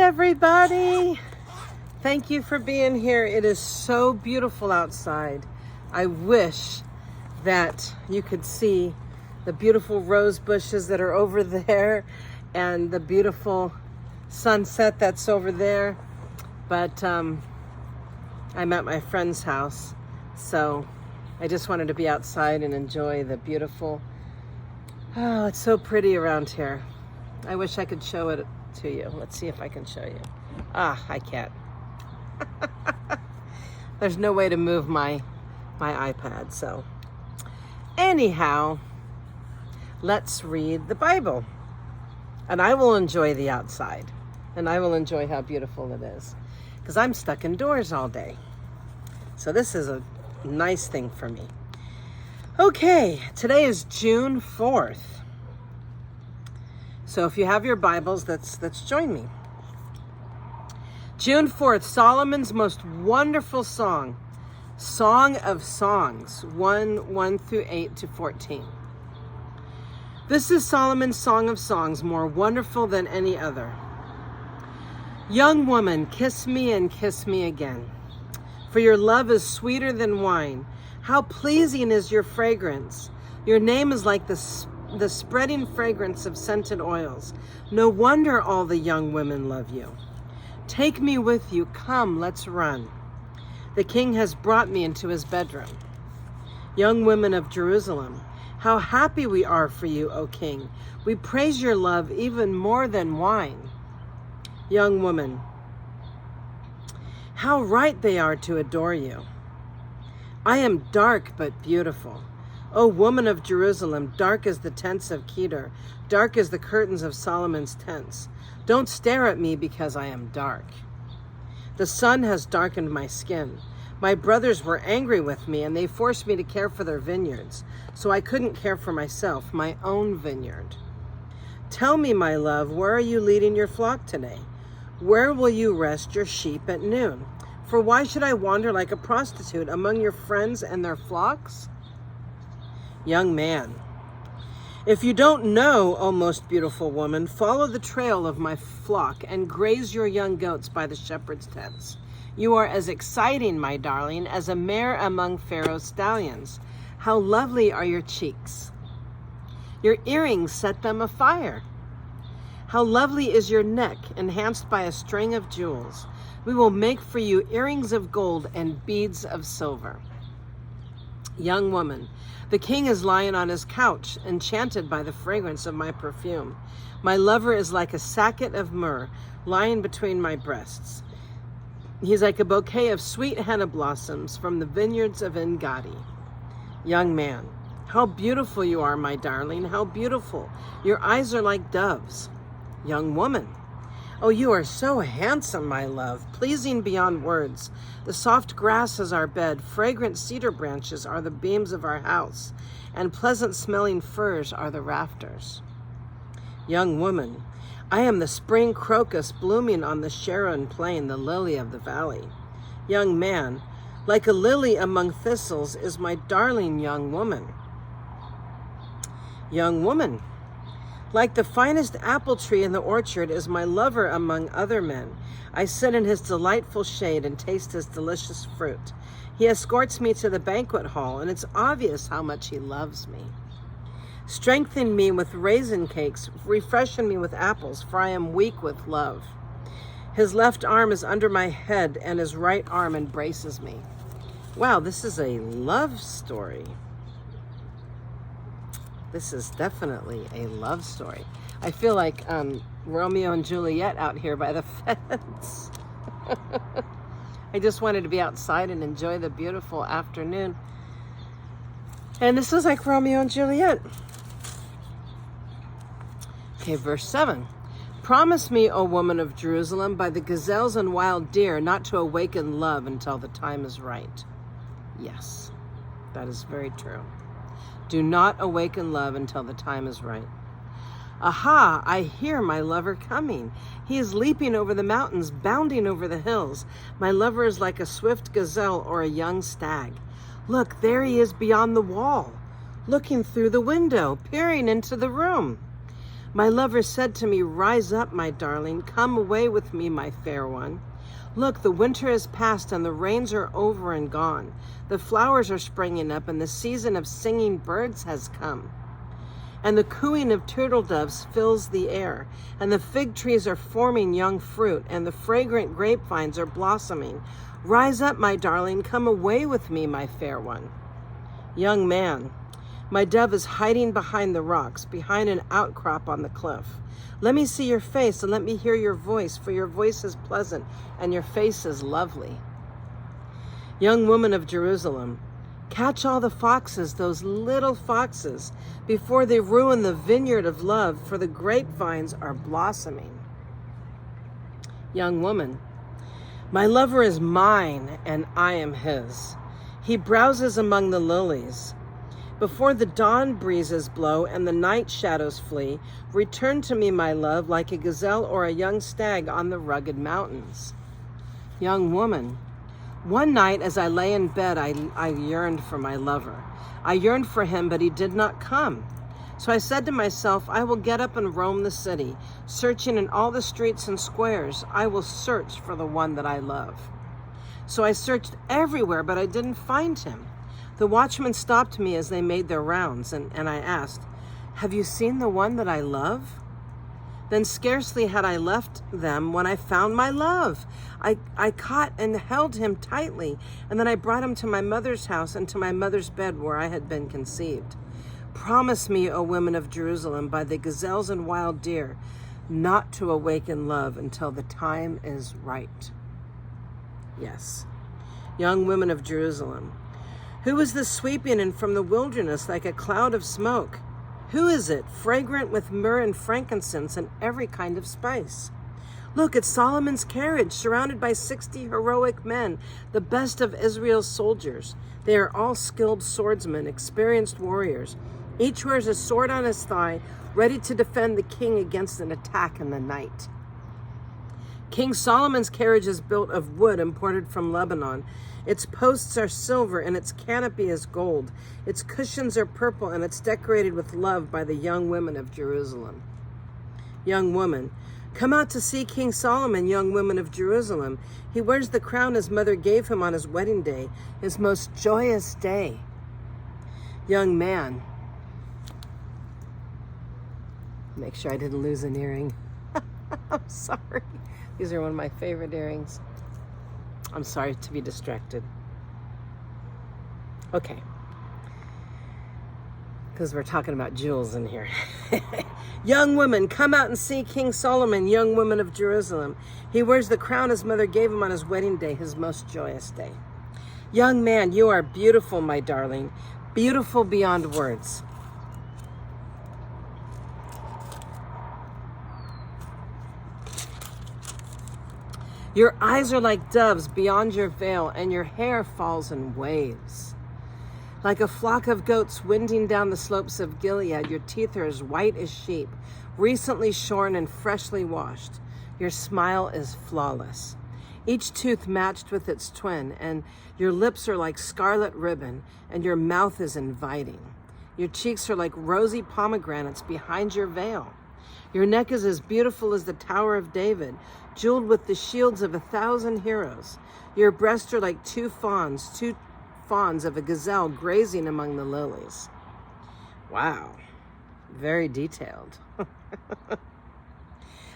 everybody. Thank you for being here. It is so beautiful outside. I wish that you could see the beautiful rose bushes that are over there and the beautiful sunset that's over there. But I'm at my friend's house, so I just wanted to be outside and enjoy the beautiful, oh, it's so pretty around here. I wish I could show it to you. Let's see if I can show you. I can't. There's no way to move my iPad. So anyhow, let's read the Bible. And I will enjoy the outside. And I will enjoy how beautiful it is. Because I'm stuck indoors all day. So this is a nice thing for me. Okay, today is June 4th. So if you have your Bibles, let's join me. June 4th, Solomon's most wonderful song, Song of Songs, 1 through 8 to 14. This is Solomon's Song of Songs, more wonderful than any other. Young woman, kiss me and kiss me again, for your love is sweeter than wine. How pleasing is your fragrance. Your name is like the spreading fragrance of scented oils. No wonder all the young women love you. Take me with you. Come, let's run. The king has brought me into his bedroom. Young women of Jerusalem, how happy we are for you, O king. We praise your love even more than wine. Young woman, how right they are to adore you. I am dark but beautiful. O woman of Jerusalem, dark as the tents of Kedar, dark as the curtains of Solomon's tents. Don't stare at me because I am dark. The sun has darkened my skin. My brothers were angry with me, and they forced me to care for their vineyards, so I couldn't care for myself, my own vineyard. Tell me, my love, where are you leading your flock today? Where will you rest your sheep at noon? For why should I wander like a prostitute among your friends and their flocks? Young man, if you don't know, O most beautiful woman, follow the trail of my flock and graze your young goats by the shepherd's tents. You are as exciting, my darling, as a mare among Pharaoh's stallions. How lovely are your cheeks. Your earrings set them afire. How lovely is your neck, enhanced by a string of jewels. We will make for you earrings of gold and beads of silver. Young woman, the king is lying on his couch, enchanted by the fragrance of my perfume. My lover is like a sacket of myrrh lying between my breasts. He's like a bouquet of sweet henna blossoms from the vineyards of En-Gadi. Young man, how beautiful you are, my darling, how beautiful. Your eyes are like doves. Young woman, oh, you are so handsome, my love, pleasing beyond words. The soft grass is our bed, fragrant cedar branches are the beams of our house, and pleasant-smelling firs are the rafters. Young woman, I am the spring crocus blooming on the Sharon plain, the lily of the valley. Young man, like a lily among thistles is my darling young woman. Young woman, like the finest apple tree in the orchard is my lover among other men. I sit in his delightful shade and taste his delicious fruit. He escorts me to the banquet hall, and it's obvious how much he loves me. Strengthen me with raisin cakes, refreshen me with apples, for I am weak with love. His left arm is under my head, and his right arm embraces me. Wow, this is a love story. This is definitely a love story. I feel like Romeo and Juliet out here by the fence. I just wanted to be outside and enjoy the beautiful afternoon. And this is like Romeo and Juliet. Okay, verse 7. Promise me, O woman of Jerusalem, by the gazelles and wild deer, not to awaken love until the time is right. Yes, that is very true. Do not awaken love until the time is right. Aha, I hear my lover coming. He is leaping over the mountains, bounding over the hills. My lover is like a swift gazelle or a young stag. Look, there he is beyond the wall, looking through the window, peering into the room. My lover said to me, rise up, my darling, come away with me, my fair one. Look, the winter is past and the rains are over and gone. The flowers are springing up and the season of singing birds has come. And the cooing of turtle doves fills the air, and the fig trees are forming young fruit, and the fragrant grapevines are blossoming. Rise up, my darling, come away with me, my fair one. Young man, my dove is hiding behind the rocks, behind an outcrop on the cliff. Let me see your face and let me hear your voice, for your voice is pleasant and your face is lovely. Young woman of Jerusalem, catch all the foxes, those little foxes, before they ruin the vineyard of love, for the grapevines are blossoming. Young woman, my lover is mine and I am his. He browses among the lilies. Before the dawn breezes blow and the night shadows flee, return to me, my love, like a gazelle or a young stag on the rugged mountains. Young woman, one night as I lay in bed, I yearned for my lover. I yearned for him, but he did not come. So I said to myself, I will get up and roam the city, searching in all the streets and squares. I will search for the one that I love. So I searched everywhere, but I didn't find him. The watchmen stopped me as they made their rounds, and I asked, have you seen the one that I love? Then scarcely had I left them when I found my love. I caught and held him tightly, and then I brought him to my mother's house and to my mother's bed where I had been conceived. Promise me, O women of Jerusalem, by the gazelles and wild deer, not to awaken love until the time is right. Yes, young women of Jerusalem, who is this sweeping in from the wilderness like a cloud of smoke? Who is it, fragrant with myrrh and frankincense and every kind of spice? Look, it's Solomon's carriage, surrounded by 60 heroic men, the best of Israel's soldiers. They are all skilled swordsmen, experienced warriors. Each wears a sword on his thigh, ready to defend the king against an attack in the night. King Solomon's carriage is built of wood imported from Lebanon. Its posts are silver and its canopy is gold. Its cushions are purple and it's decorated with love by the young women of Jerusalem. Young woman, come out to see King Solomon, young women of Jerusalem. He wears the crown his mother gave him on his wedding day, his most joyous day. Young man, make sure I didn't lose an earring. I'm sorry. These are one of my favorite earrings. I'm sorry to be distracted. Okay. Because we're talking about jewels in here. Young woman, come out and see King Solomon, young woman of Jerusalem. He wears the crown his mother gave him on his wedding day, his most joyous day. Young man, you are beautiful, my darling. Beautiful beyond words. Your eyes are like doves beyond your veil, and your hair falls in waves. Like a flock of goats winding down the slopes of Gilead, your teeth are as white as sheep, recently shorn and freshly washed. Your smile is flawless, each tooth matched with its twin, and your lips are like scarlet ribbon, and your mouth is inviting. Your cheeks are like rosy pomegranates behind your veil. Your neck is as beautiful as the Tower of David, jeweled with the shields of 1,000 heroes. Your breasts are like two fawns of a gazelle grazing among the lilies. Wow, very detailed.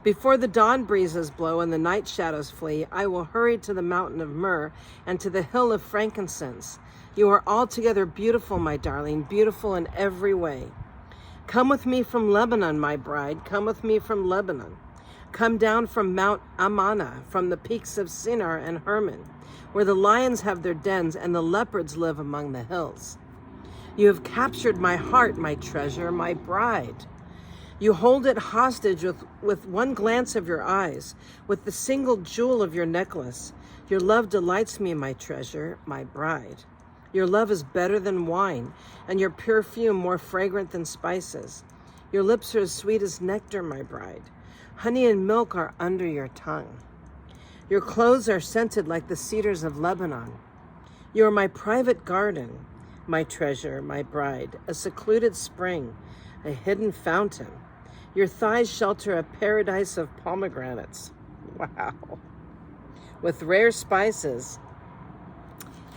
Before the dawn breezes blow and the night shadows flee, I will hurry to the mountain of myrrh and to the hill of frankincense. You are altogether beautiful, my darling, beautiful in every way. Come with me from Lebanon, my bride. Come with me from Lebanon. Come down from Mount Amana, from the peaks of Sinar and Hermon, where the lions have their dens and the leopards live among the hills. You have captured my heart, my treasure, my bride. You hold it hostage with one glance of your eyes, with the single jewel of your necklace. Your love delights me, my treasure, my bride. Your love is better than wine, and your perfume more fragrant than spices. Your lips are as sweet as nectar, my bride. Honey and milk are under your tongue. Your clothes are scented like the cedars of Lebanon. You are my private garden, my treasure, my bride, a secluded spring, a hidden fountain. Your thighs shelter a paradise of pomegranates. Wow. With rare spices,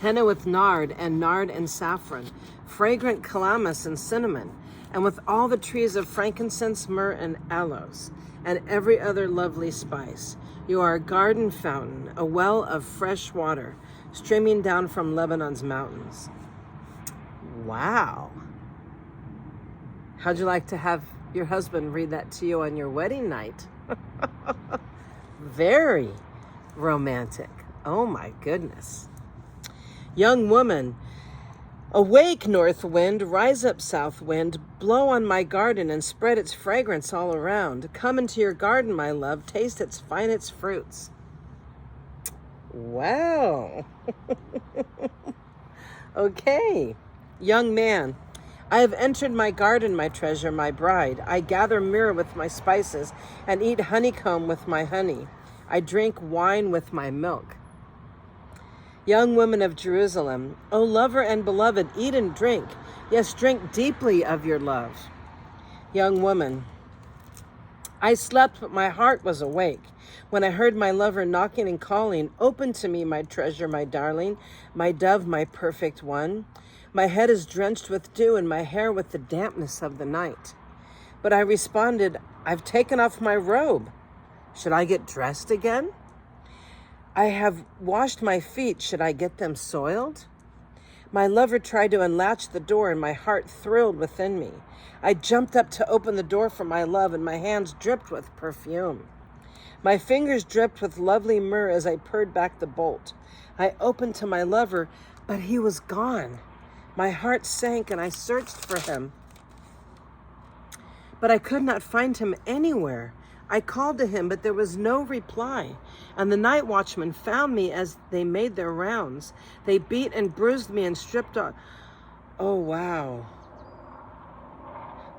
henna with nard and saffron, fragrant calamus and cinnamon, and with all the trees of frankincense, myrrh, and aloes, and every other lovely spice. You are a garden fountain, a well of fresh water, streaming down from Lebanon's mountains. Wow. How'd you like to have your husband read that to you on your wedding night? Very romantic. Oh my goodness. Young woman, awake, north wind, rise up, south wind, blow on my garden and spread its fragrance all around. Come into your garden, my love, taste its finest fruits. Wow. Okay. Young man, I have entered my garden, my treasure, my bride. I gather myrrh with my spices and eat honeycomb with my honey. I drink wine with my milk. Young women of Jerusalem, O lover and beloved, eat and drink. Yes, drink deeply of your love. Young woman, I slept, but my heart was awake. When I heard my lover knocking and calling, open to me, my treasure, my darling, my dove, my perfect one. My head is drenched with dew and my hair with the dampness of the night. But I responded, I've taken off my robe. Should I get dressed again? I have washed my feet. Should I get them soiled? My lover tried to unlatch the door and my heart thrilled within me. I jumped up to open the door for my love and my hands dripped with perfume. My fingers dripped with lovely myrrh as I purred back the bolt. I opened to my lover, but he was gone. My heart sank and I searched for him, but I could not find him anywhere. I called to him, but there was no reply. And the night watchmen found me as they made their rounds. They beat and bruised me and stripped off. Oh, wow.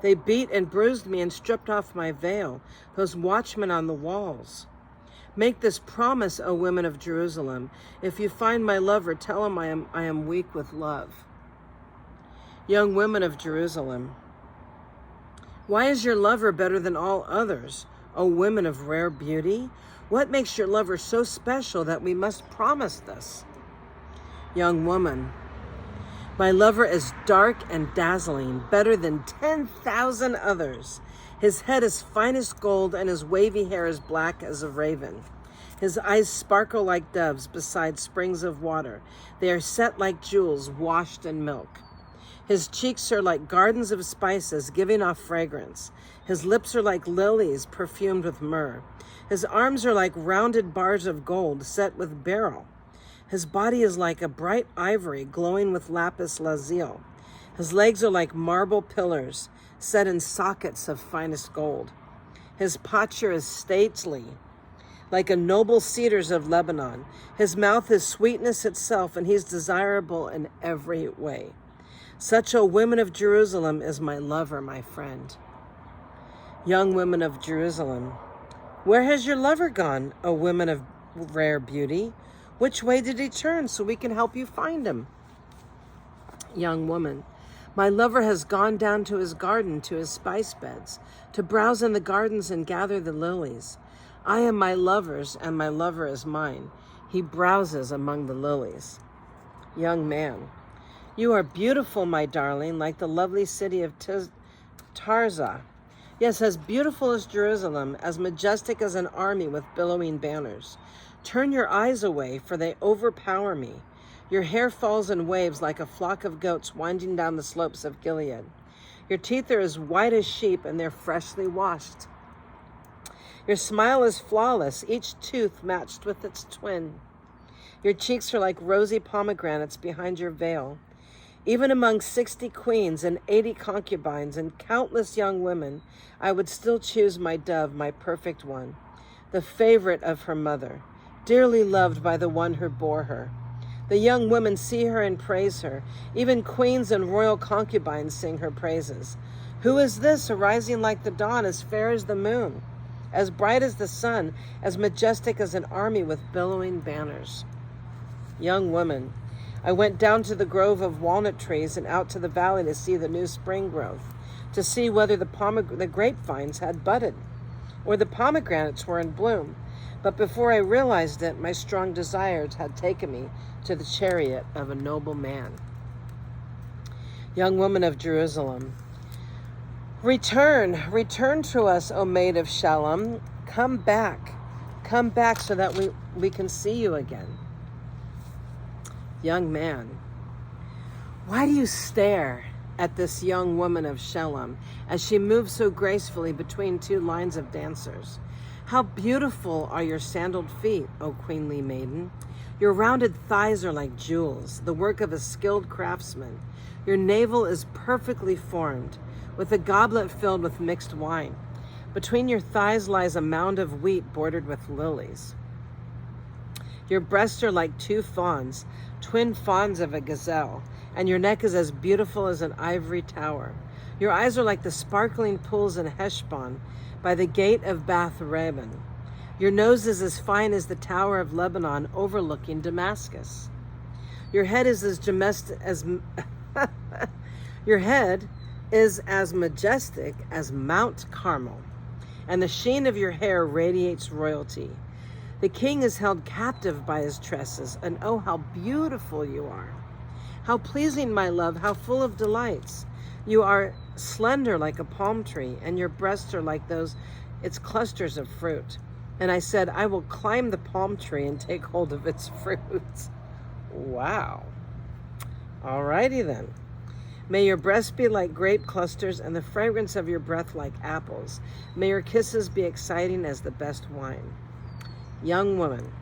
They beat and bruised me and stripped off my veil, those watchmen on the walls. Make this promise, O women of Jerusalem. If you find my lover, tell him I am weak with love. Young women of Jerusalem, why is your lover better than all others? O women of rare beauty, what makes your lover so special that we must promise this? Young woman, my lover is dark and dazzling, better than 10,000 others. His head is finest gold and his wavy hair is black as a raven. His eyes sparkle like doves beside springs of water. They are set like jewels washed in milk. His cheeks are like gardens of spices, giving off fragrance. His lips are like lilies perfumed with myrrh. His arms are like rounded bars of gold set with beryl. His body is like a bright ivory glowing with lapis lazuli. His legs are like marble pillars set in sockets of finest gold. His posture is stately, like a noble cedars of Lebanon. His mouth is sweetness itself, and he's desirable in every way. Such, O women of Jerusalem, is my lover, my friend. Young women of Jerusalem, where has your lover gone, O women of rare beauty? Which way did he turn so we can help you find him? Young woman, my lover has gone down to his garden, to his spice beds, to browse in the gardens and gather the lilies. I am my lover's, and my lover is mine. He browses among the lilies. Young man, you are beautiful, my darling, like the lovely city of Tirzah. Yes, as beautiful as Jerusalem, as majestic as an army with billowing banners. Turn your eyes away, for they overpower me. Your hair falls in waves like a flock of goats winding down the slopes of Gilead. Your teeth are as white as sheep, and they're freshly washed. Your smile is flawless, each tooth matched with its twin. Your cheeks are like rosy pomegranates behind your veil. Even among 60 queens and 80 concubines and countless young women, I would still choose my dove, my perfect one, the favorite of her mother, dearly loved by the one who bore her. The young women see her and praise her. Even queens and royal concubines sing her praises. Who is this, arising like the dawn, as fair as the moon, as bright as the sun, as majestic as an army with billowing banners? Young woman, I went down to the grove of walnut trees and out to the valley to see the new spring growth. to see whether the grapevines had budded or the pomegranates were in bloom. But before I realized it, my strong desires had taken me to the chariot of a noble man. Young woman of Jerusalem, return to us, O maid of Shalom. Come back so that we can see you again. Young man, why do you stare at this young woman of Shalom as she moves so gracefully between two lines of dancers? How beautiful are your sandaled feet, O queenly maiden. Your rounded thighs are like jewels, the work of a skilled craftsman. Your navel is perfectly formed, with a goblet filled with mixed wine. Between your thighs lies a mound of wheat bordered with lilies. Your breasts are like two fawns, twin fawns of a gazelle, and your neck is as beautiful as an ivory tower. Your eyes are like the sparkling pools in Heshbon by the gate of Bath Rabban. Your nose is as fine as the tower of Lebanon overlooking Damascus. Your head is as your head is as majestic as Mount Carmel, and the sheen of your hair radiates royalty. The king is held captive by his tresses, and oh, how beautiful you are. How pleasing, my love, how full of delights. You are slender like a palm tree, and your breasts are like its clusters of fruit. And I said, I will climb the palm tree and take hold of its fruits. Wow. All righty then. May your breasts be like grape clusters and the fragrance of your breath like apples. May your kisses be exciting as the best wine. Young woman.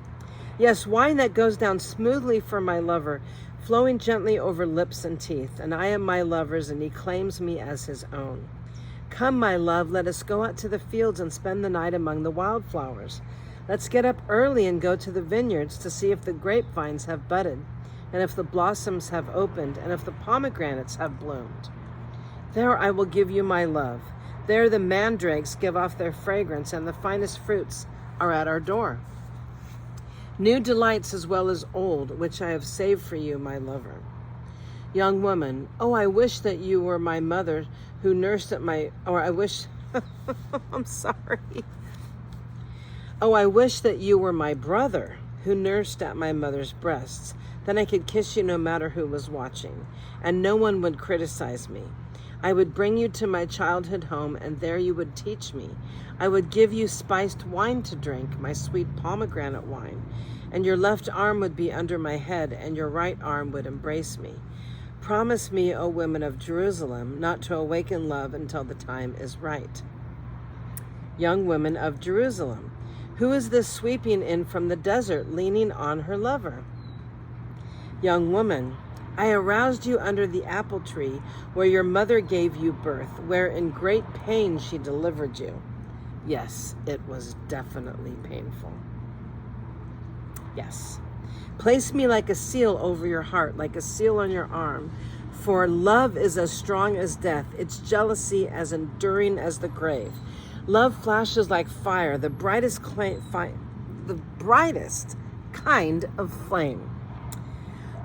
Yes, wine that goes down smoothly for my lover, flowing gently over lips and teeth. And I am my lover's, and he claims me as his own. Come, my love, let us go out to the fields and spend the night among the wildflowers. Let's get up early and go to the vineyards to see if the grapevines have budded, and if the blossoms have opened, and if the pomegranates have bloomed. There I will give you my love. There the mandrakes give off their fragrance, and the finest fruits are at our door. New delights as well as old, which I have saved for you, my lover. Young woman, oh, I wish that you were my mother who nursed at my, or I wish, I'm sorry. Oh, I wish that you were my brother who nursed at my mother's breasts. Then I could kiss you no matter who was watching, and no one would criticize me. I would bring you to my childhood home, and there you would teach me. I would give you spiced wine to drink, my sweet pomegranate wine, and your left arm would be under my head, and your right arm would embrace me. Promise me, O women of Jerusalem, not to awaken love until the time is right. Young women of Jerusalem, who is this sweeping in from the desert, leaning on her lover? Young woman, I aroused you under the apple tree where your mother gave you birth, where in great pain she delivered you. Yes, it was definitely painful. Yes. Place me like a seal over your heart, like a seal on your arm. For love is as strong as death, its jealousy as enduring as the grave. Love flashes like fire, the brightest kind of flame.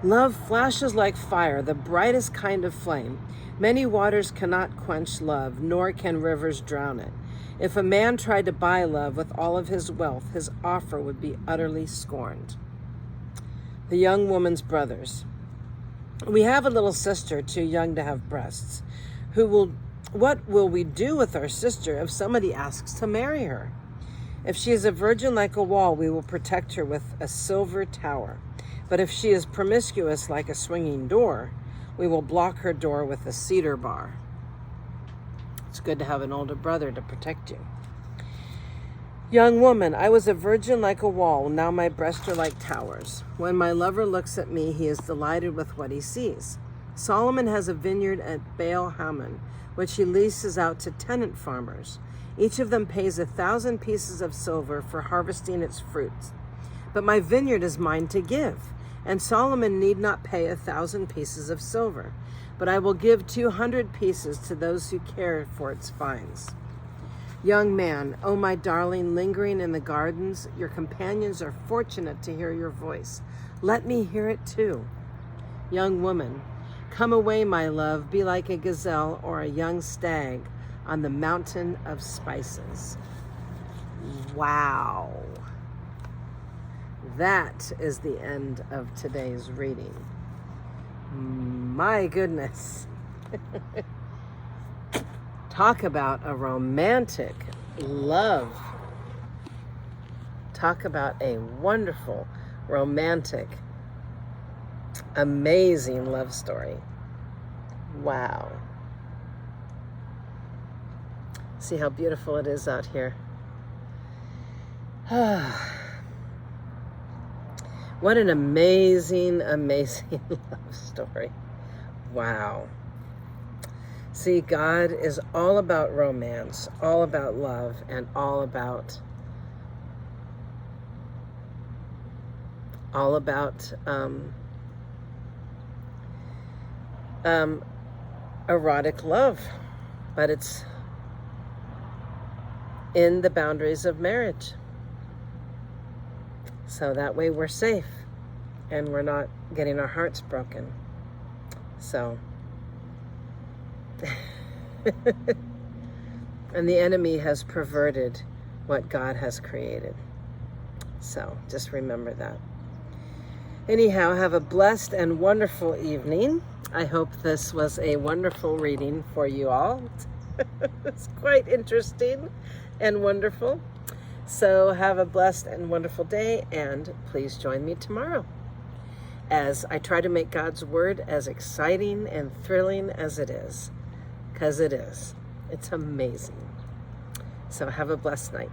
Love flashes like fire, the brightest kind of flame. Many waters cannot quench love, nor can rivers drown it. If a man tried to buy love with all of his wealth, his offer would be utterly scorned. The young woman's brothers. We have a little sister too young to have breasts. What will we do with our sister if somebody asks to marry her? If she is a virgin like a wall, we will protect her with a silver tower. But if she is promiscuous like a swinging door, we will block her door with a cedar bar. It's good to have an older brother to protect you. Young woman, I was a virgin like a wall, now my breasts are like towers. When my lover looks at me, he is delighted with what he sees. Solomon has a vineyard at Baal Hamon, which he leases out to tenant farmers. Each of them pays 1,000 pieces of silver for harvesting its fruits. But my vineyard is mine to give, and Solomon need not pay 1,000 pieces of silver, but I will give 200 pieces to those who care for its vines. Young man, oh my darling, lingering in the gardens, your companions are fortunate to hear your voice. Let me hear it too. Young woman, Come away, my love, be like a gazelle or a young stag on the mountain of spices. Wow. That is the end of today's reading. My goodness. Talk about a romantic love. Talk about a wonderful, romantic, amazing love story. Wow. See how beautiful it is out here. What an amazing, amazing love story. Wow. See, God is all about romance, all about love, and all about erotic love, but it's in the boundaries of marriage. So that way we're safe and we're not getting our hearts broken. So, and the enemy has perverted what God has created. So just remember that. Anyhow, have a blessed and wonderful evening. I hope this was a wonderful reading for you all. It's quite interesting and wonderful. So have a blessed and wonderful day, and please join me tomorrow as I try to make God's word as exciting and thrilling as it is, because it is. It's amazing. So have a blessed night.